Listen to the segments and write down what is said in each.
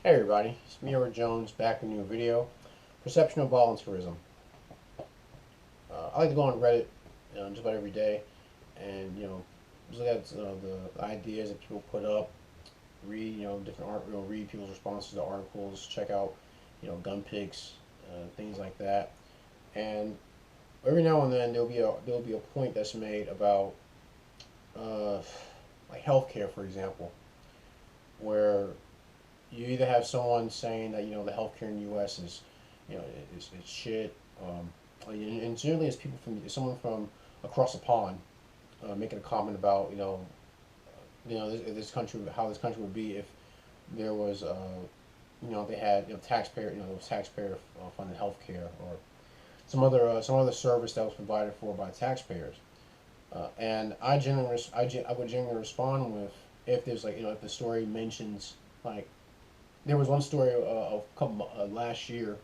Hey everybody, it's me, Edward Jones, back with a new video. Perception of voluntarism. I like to go on Reddit, just about every day, and just look at the ideas that people put up, read different art, read people's responses to articles, check out gun pics, things like that. And every now and then there'll be a point that's made about uh, like healthcare, for example, where you either have someone saying that the healthcare in the U.S. is it's shit, and generally it's it's someone from across the pond making a comment about this country, how this country would be if there was they had taxpayer there was taxpayer funded healthcare or some other service that was provided for by taxpayers. And I would generally respond with, if there's if the story mentions, like, there was one story a couple last year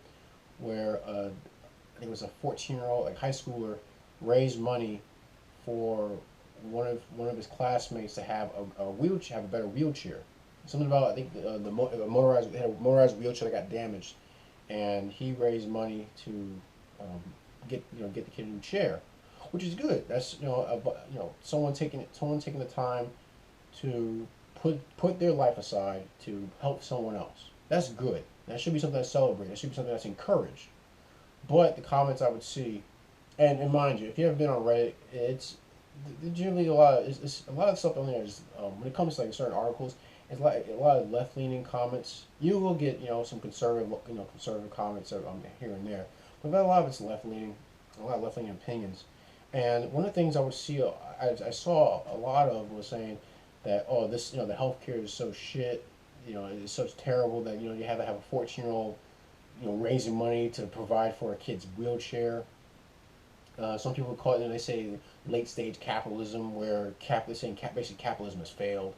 where I think it was a 14-year-old like high schooler raised money for one of his classmates to have a wheelchair, have a better wheelchair. Something about, I think, motorized, had a motorized wheelchair that got damaged, and he raised money to um, get the kid a new chair, which is good. That's someone taking the time to put their life aside to help someone else. That's good. That should be something that's celebrated. That should be something that's encouraged. But the comments I would see, and mind you, if you haven't been on Reddit, it's generally it's a lot of stuff on there is, when it comes to like certain articles, it's like a lot of left leaning comments. You will get some conservative comments here and there, but a lot of it's left leaning, a lot of left leaning opinions. And one of the things I would see, I saw a lot of, was saying that, oh, this the healthcare is so shit, it's so terrible that you have to have a 14-year-old raising money to provide for a kid's wheelchair. Some people call it, they say, late stage capitalism, where they're saying basically capitalism has failed,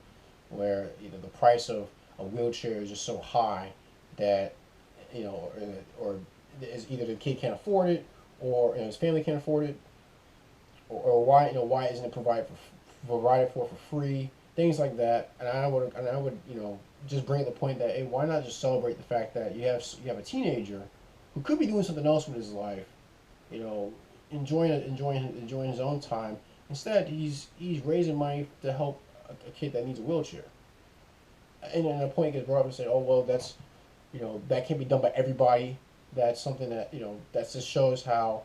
where the price of a wheelchair is just so high that or is either the kid can't afford it, or his family can't afford it, or why isn't it provided for free, things like that. And I would just bring up the point that, hey, why not just celebrate the fact that you have a teenager who could be doing something else with his life, you know, enjoying his own time. Instead, he's raising money to help a kid that needs a wheelchair. And then a point gets brought up and say, oh well, that's that can't be done by everybody. That's something that that just shows how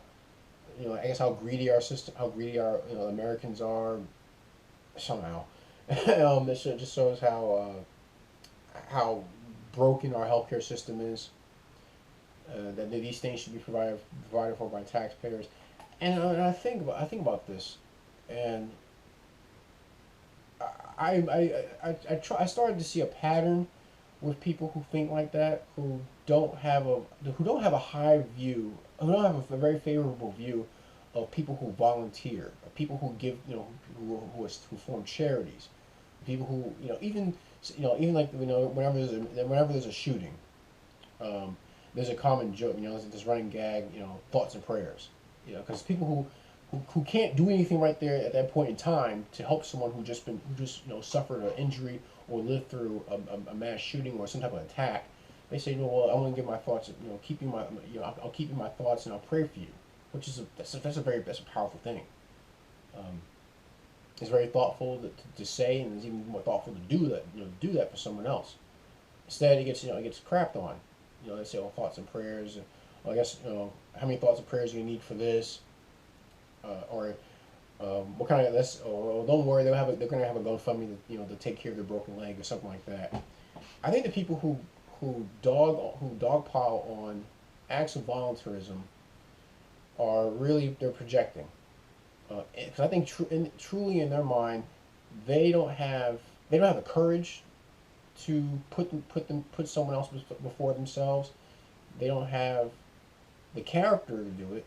I guess how greedy our Americans are somehow. This just shows how broken our healthcare system is. That these things should be provided for by taxpayers. And I think about this, and I started to see a pattern with people who think like that, who don't have a high view, who don't have a very favorable view of people who volunteer, of people who give, who form charities, people who even like whenever there's a shooting, um, there's a common joke, there's this running gag, thoughts and prayers, because people who can't do anything right there at that point in time to help someone who just suffered an injury or lived through a mass shooting or some type of attack. They say, no, well, I want to give my thoughts, keep you my, I'll keep you my thoughts and I'll pray for you, which is that's a powerful thing. Um, it's very thoughtful to say, and it's even more thoughtful to do that, do that for someone else. Instead, it gets crapped on. They say, oh, thoughts and prayers. Well, I guess, how many thoughts and prayers do you need for this? Or what kind of this? Oh, don't worry, they're going to have a GoFundMe to take care of their broken leg or something like that. I think the people who dogpile on acts of voluntarism are really, they're projecting. Because I think truly in their mind, they don't have the courage to put someone else before themselves. They don't have the character to do it.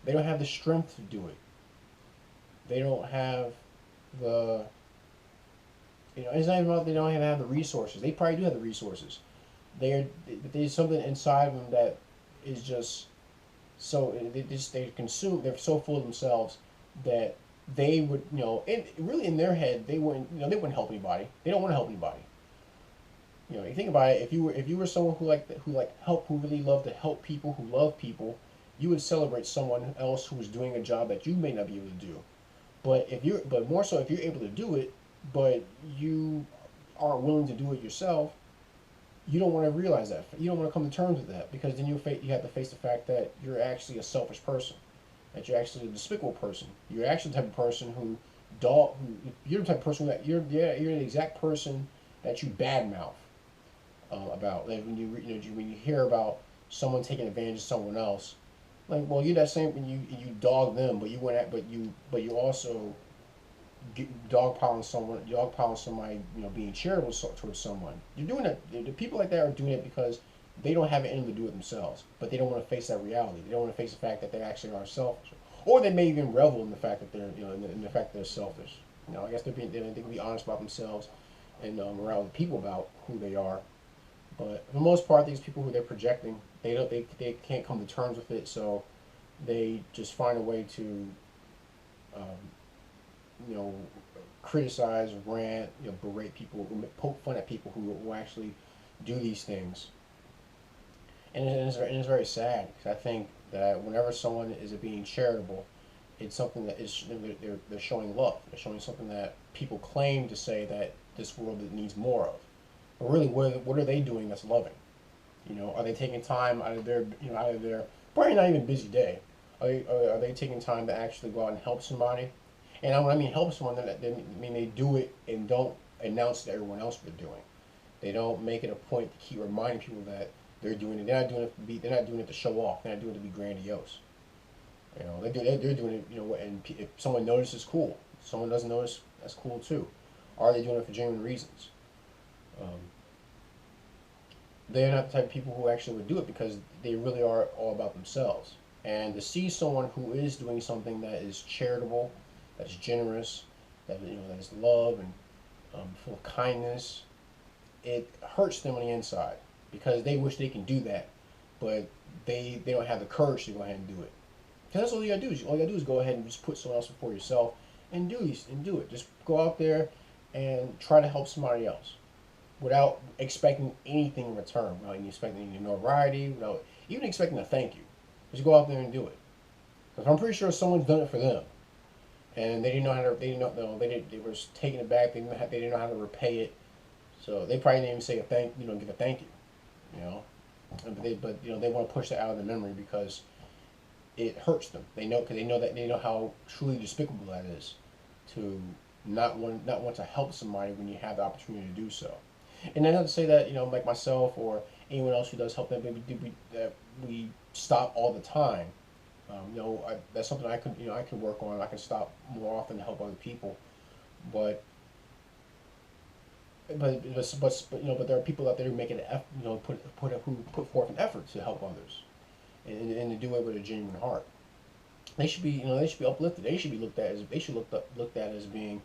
They don't have the strength to do it. They don't have the it's not even about they don't even have the resources. They probably do have the resources. There's something inside of them that is just so they're so full of themselves that they would really in their head they wouldn't help anybody. They don't want to help anybody. You know, you think about it. If you were someone who really loved to help people, who love people, you would celebrate someone else who is doing a job that you may not be able to do. But more so if you're able to do it, but you aren't willing to do it yourself, you don't want to realize that. You don't want to come to terms with that, because then you have to face the fact that you're actually a selfish person, that you're actually a despicable person. You're actually the type of person you're the type of person that you're the exact person that you badmouth about. Like when you hear about someone taking advantage of someone else, like, well, you're that same when you dog them, but you also dogpiling somebody, being charitable towards someone. You're doing it. The people like that are doing it because they don't have it in them to do it themselves, but they don't want to face that reality. They don't want to face the fact that they actually are selfish, or they may even revel in the fact that in the fact that they're selfish. I guess they can be honest about themselves and around people about who they are. But for the most part, these people who they're projecting, they can't come to terms with it, so they just find a way to um, you know, criticize, rant, berate people, poke fun at people who actually do these things. And it's very sad, because I think that whenever someone is being charitable, it's something that is they're showing love. They're showing something that people claim to say that this world needs more of. But really, what are they doing that's loving? Are they taking time out of their probably not even busy day? Are they taking time to actually go out and help somebody? And when I mean help someone, I mean they do it and don't announce to everyone else what they're doing. They don't make it a point to keep reminding people that they're doing it. They're not doing it to show off. They're not doing it to be grandiose. They're doing it. And if someone notices, cool. If someone doesn't notice, that's cool too. Are they doing it for genuine reasons? Um, they're not the type of people who actually would do it because they really are all about themselves. And to see someone who is doing something that is charitable, that's generous, that is love and full of kindness, it hurts them on the inside, because they wish they can do that, but they don't have the courage to go ahead and do it. Because that's all you gotta do. All you gotta do is go ahead and just put someone else before yourself and do it. Just go out there and try to help somebody else without expecting anything in return, without expecting any notoriety, without even expecting a thank you. Just go out there and do it. Because I'm pretty sure someone's done it for them, and they didn't know how to. They didn't know. No, they were taking it back. They didn't know how to repay it. So they probably didn't even say give a thank you. You know, but they want to push that out of their memory because it hurts them. Because they know how truly despicable that is, to not want to help somebody when you have the opportunity to do so. And that's not to say that like myself or anyone else who does help them, that we stop all the time. That's something I can work on. I can stop more often to help other people, but but there are people out there who make an effort, who put forth an effort to help others, and to do it with a genuine heart. They should be uplifted. They should looked at as being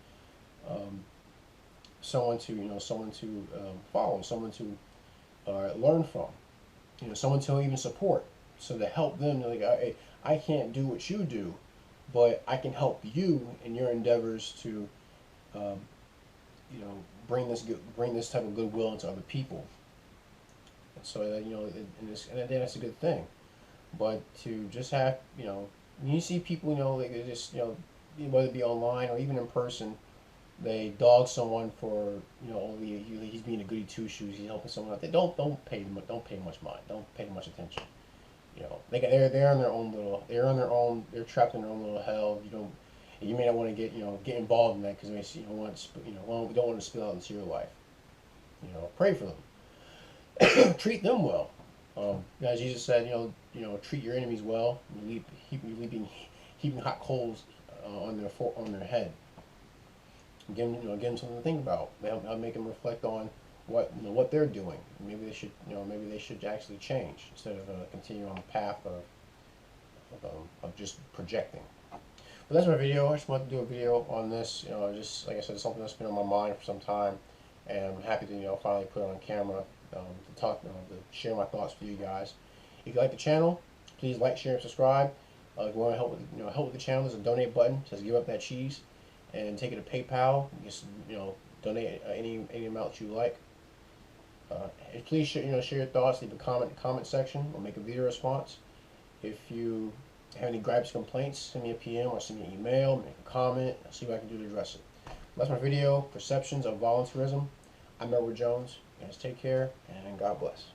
um, someone to follow, someone to learn from, someone to even support. So to help them, like, I can't do what you do, but I can help you in your endeavors to, um, you know, bring this type of goodwill into other people. So that and that's a good thing. But to just have, when you see people, like they just, whether it be online or even in person, they dog someone for, only he's being a goody two shoes, he's helping someone out. They don't pay much mind, don't pay much attention. They're in their own little, they're trapped in their own little hell. You may not want to get involved in that because you don't want don't want to spill out into your life. Pray for them, treat them well. As Jesus said, treat your enemies well. You heaping hot coals on their head. Give them something to think about. That'll make them reflect on what they're doing. Maybe they should actually change instead of continue on the path of just projecting. But that's my video. I just wanted to do a video on this. Just like I said, it's something that's been on my mind for some time, and I'm happy to finally put it on camera to talk, to share my thoughts with you guys. If you like the channel, please like, share, and subscribe. If you want to help with the channel, there's a donate button. It says give up that cheese, and take it to PayPal. Just donate any amount you like. Please share your thoughts. Leave a comment in the comment section or make a video response. If you have any gripes, complaints, send me a PM or send me an email. Make a comment. I'll see what I can do to address it. That's my video. Perceptions of Voluntarism. I'm Edward Jones. You guys take care and God bless.